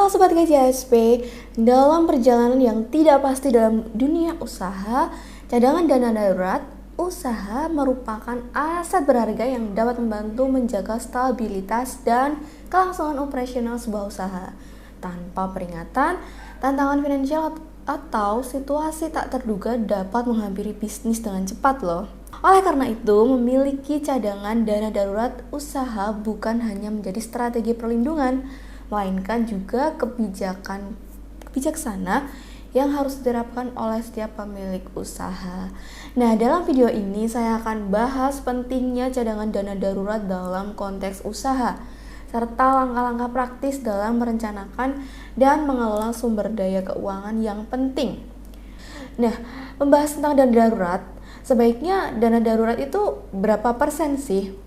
Halo Sobat KJSP, dalam perjalanan yang tidak pasti dalam dunia usaha, cadangan dana darurat usaha merupakan aset berharga yang dapat membantu menjaga stabilitas dan kelangsungan operasional sebuah usaha. Tanpa peringatan, tantangan finansial atau situasi tak terduga dapat menghampiri bisnis dengan cepat loh. Oleh karena itu, memiliki cadangan dana darurat usaha bukan hanya menjadi strategi perlindungan, melainkan juga kebijakan bijaksana yang harus diterapkan oleh setiap pemilik usaha. Nah, dalam video ini saya akan bahas pentingnya cadangan dana darurat dalam konteks usaha, serta langkah-langkah praktis dalam merencanakan dan mengelola sumber daya keuangan yang penting. Nah, membahas tentang dana darurat, sebaiknya dana darurat itu berapa persen sih?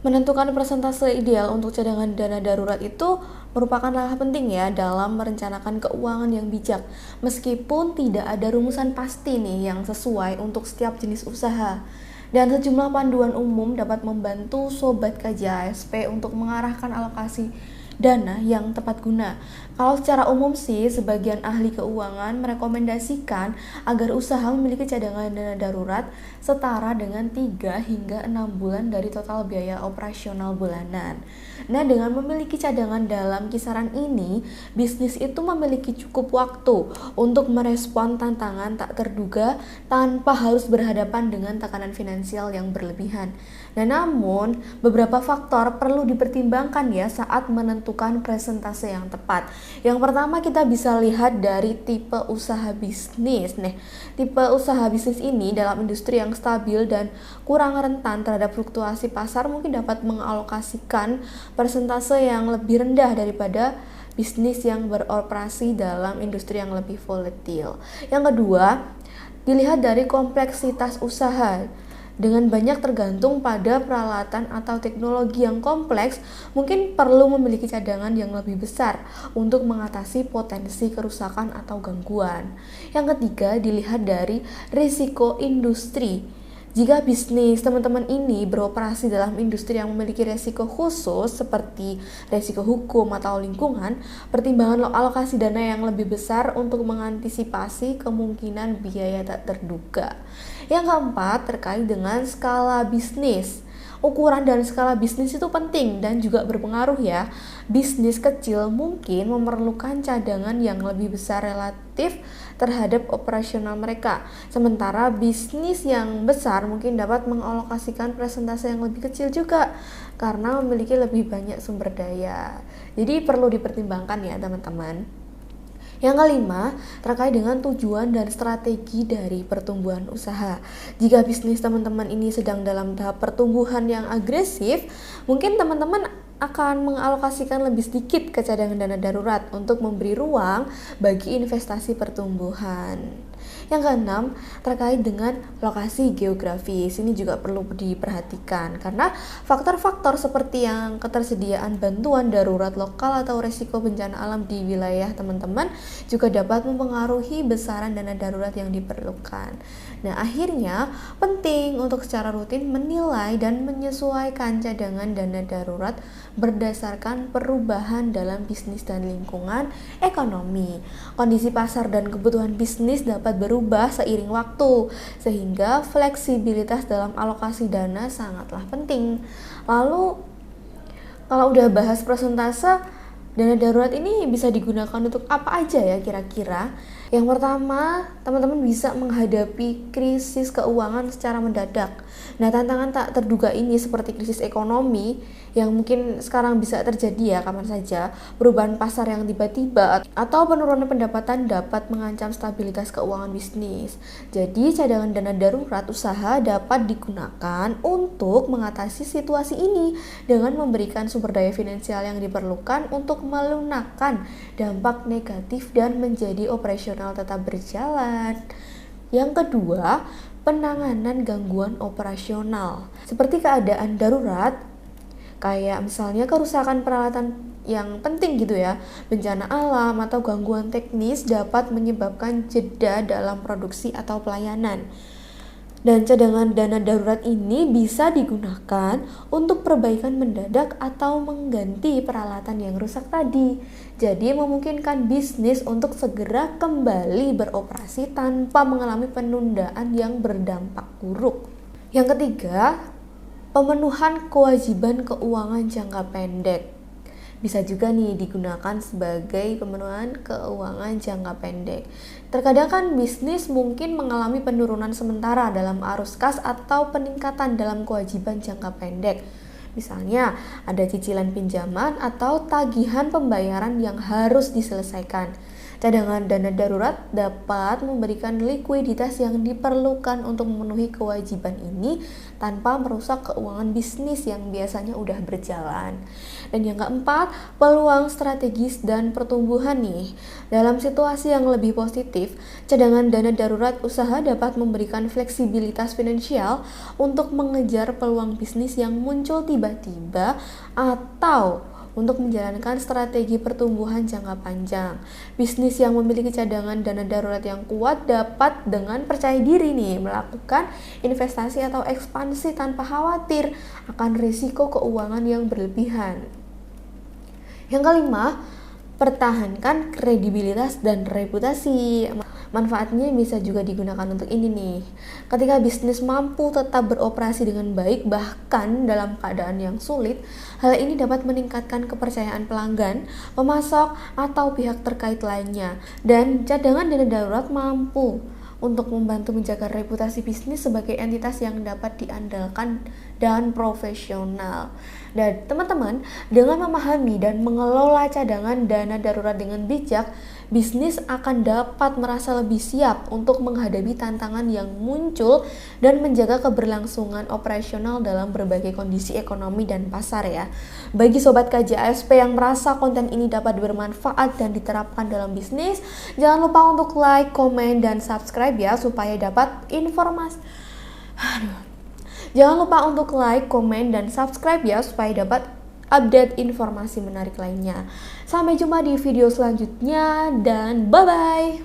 Menentukan persentase ideal untuk cadangan dana darurat itu merupakan langkah penting ya dalam merencanakan keuangan yang bijak. Meskipun tidak ada rumusan pasti nih yang sesuai untuk setiap jenis usaha. Dan sejumlah panduan umum dapat membantu Sobat KJSP untuk mengarahkan alokasi dana yang tepat guna. Kalau secara umum sih, sebagian ahli keuangan merekomendasikan agar usaha memiliki cadangan dana darurat setara dengan 3 hingga 6 bulan dari total biaya operasional bulanan. Nah, dengan memiliki cadangan dalam kisaran ini, bisnis itu memiliki cukup waktu untuk merespon tantangan tak terduga tanpa harus berhadapan dengan tekanan finansial yang berlebihan. Nah, namun beberapa faktor perlu dipertimbangkan ya saat menentukan persentase yang tepat. Yang pertama, kita bisa lihat dari tipe usaha bisnis. Nih, tipe usaha bisnis ini dalam industri yang stabil dan kurang rentan terhadap fluktuasi pasar mungkin dapat mengalokasikan persentase yang lebih rendah daripada bisnis yang beroperasi dalam industri yang lebih volatil. Yang kedua, dilihat dari kompleksitas usaha. Dengan banyak tergantung pada peralatan atau teknologi yang kompleks, mungkin perlu memiliki cadangan yang lebih besar untuk mengatasi potensi kerusakan atau gangguan. Yang ketiga, dilihat dari risiko industri. Jika bisnis teman-teman ini beroperasi dalam industri yang memiliki risiko khusus seperti risiko hukum atau lingkungan, pertimbangan alokasi dana yang lebih besar untuk mengantisipasi kemungkinan biaya tak terduga. Yang keempat, terkait dengan skala bisnis. Ukuran dan skala bisnis itu penting dan juga berpengaruh ya. Bisnis kecil mungkin memerlukan cadangan yang lebih besar relatif terhadap operasional mereka. Sementara bisnis yang besar mungkin dapat mengalokasikan persentase yang lebih kecil juga karena memiliki lebih banyak sumber daya. Jadi perlu dipertimbangkan ya teman-teman. Yang kelima, terkait dengan tujuan dan strategi dari pertumbuhan usaha. Jika bisnis teman-teman ini sedang dalam tahap pertumbuhan yang agresif, mungkin teman-teman akan mengalokasikan lebih sedikit ke cadangan dana darurat untuk memberi ruang bagi investasi pertumbuhan. Yang keenam, terkait dengan lokasi geografis. Ini juga perlu diperhatikan karena faktor-faktor seperti yang ketersediaan bantuan darurat lokal atau resiko bencana alam di wilayah teman-teman juga dapat mempengaruhi besaran dana darurat yang diperlukan. Nah, akhirnya penting untuk secara rutin menilai dan menyesuaikan cadangan dana darurat berdasarkan perubahan dalam bisnis dan lingkungan ekonomi. Kondisi pasar dan kebutuhan bisnis dapat berubah seiring waktu, sehingga fleksibilitas dalam alokasi dana sangatlah penting. Lalu, kalau udah bahas persentase, dana darurat ini bisa digunakan untuk apa aja ya kira-kira? Yang pertama, teman-teman bisa menghadapi krisis keuangan secara mendadak. Nah, tantangan tak terduga ini seperti krisis ekonomi yang mungkin sekarang bisa terjadi ya kapan saja, perubahan pasar yang tiba-tiba atau penurunan pendapatan dapat mengancam stabilitas keuangan bisnis. Jadi, cadangan dana darurat usaha dapat digunakan untuk mengatasi situasi ini dengan memberikan sumber daya finansial yang diperlukan untuk melunakkan dampak negatif dan menjadi operasional tetap berjalan. Yang kedua, penanganan gangguan operasional. Seperti keadaan darurat, kayak misalnya kerusakan peralatan yang penting gitu ya, bencana alam atau gangguan teknis dapat menyebabkan jeda dalam produksi atau pelayanan. Dan cadangan dana darurat ini bisa digunakan untuk perbaikan mendadak atau mengganti peralatan yang rusak tadi. Jadi memungkinkan bisnis untuk segera kembali beroperasi tanpa mengalami penundaan yang berdampak buruk. Yang ketiga, pemenuhan kewajiban keuangan jangka pendek. Bisa juga nih digunakan sebagai pemenuhan keuangan jangka pendek. Terkadang kan bisnis mungkin mengalami penurunan sementara dalam arus kas atau peningkatan dalam kewajiban jangka pendek. Misalnya ada cicilan pinjaman atau tagihan pembayaran yang harus diselesaikan. Cadangan dana darurat dapat memberikan likuiditas yang diperlukan untuk memenuhi kewajiban ini tanpa merusak keuangan bisnis yang biasanya udah berjalan. Dan yang keempat, peluang strategis dan pertumbuhan nih. Dalam situasi yang lebih positif, cadangan dana darurat usaha dapat memberikan fleksibilitas finansial untuk mengejar peluang bisnis yang muncul tiba-tiba atau untuk menjalankan strategi pertumbuhan jangka panjang. Bisnis yang memiliki cadangan dana darurat yang kuat dapat dengan percaya diri nih melakukan investasi atau ekspansi tanpa khawatir akan risiko keuangan yang berlebihan. Yang kelima, pertahankan kredibilitas dan reputasi. Manfaatnya bisa juga digunakan untuk ini nih. Ketika bisnis mampu tetap beroperasi dengan baik bahkan dalam keadaan yang sulit, hal ini dapat meningkatkan kepercayaan pelanggan, pemasok, atau pihak terkait lainnya. Dan cadangan dana darurat mampu untuk membantu menjaga reputasi bisnis sebagai entitas yang dapat diandalkan dan profesional. Dan teman-teman, dengan memahami dan mengelola cadangan dana darurat dengan bijak, bisnis akan dapat merasa lebih siap untuk menghadapi tantangan yang muncul dan menjaga keberlangsungan operasional dalam berbagai kondisi ekonomi dan pasar ya. Bagi Sobat KJASP yang merasa konten ini dapat bermanfaat dan diterapkan dalam bisnis, jangan lupa untuk like, komen, dan subscribe ya supaya dapat informasi. Jangan lupa untuk like, komen, dan subscribe ya supaya dapat update informasi menarik lainnya. Sampai jumpa di video selanjutnya dan bye-bye.